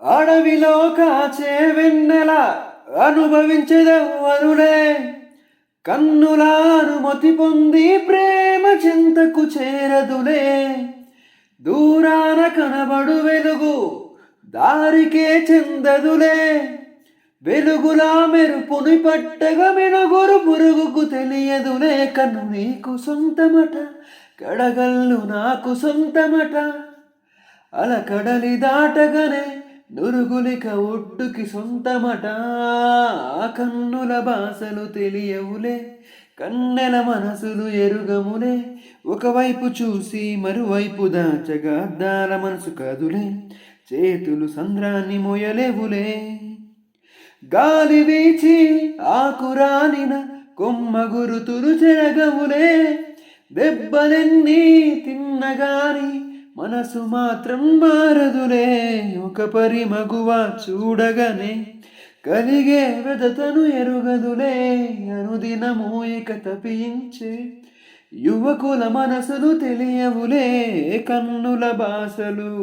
అడవిలో కాచే వెన్నెల అనుభవించదెవ్వరులే, కన్నుల అనుమతి పొంది ప్రేమ చింతకు చేరదులే. దూరాన కనబడు వెలుగు దారికే చెందదులే, వెలుగులా మెరుపుని పట్టగా మెనుగురు పురుగుకు తెలియదులే. కన్ను నీకు సొంతమట, కడగల్లు నాకు సొంతమట, అలకడలి దాటగనే నురుగులిక ఒడ్డుకి సొంతమట. ఆ కన్నుల భాషలు తెలియవులే, కన్నెల మనసులు ఎరుగములే. ఒకవైపు చూసి మరువైపు దాచగా అద్దాల మనసు కదులే, చేతులు సంద్రాన్ని మొయలేవులే. గాలి వీచి ఆకురానిన కొమ్మ గురుతులు చెరగవులే, దెబ్బలెన్నీ తిన్నగాని మనసు మాత్రం మారదులే. ఒక పరి మగువ చూడగానే కలిగే వెదతను ఎరుగదులే, అనుదినము ఇక తపించే యువకుల మనసులు తెలియవులే, కన్నుల భాషలు.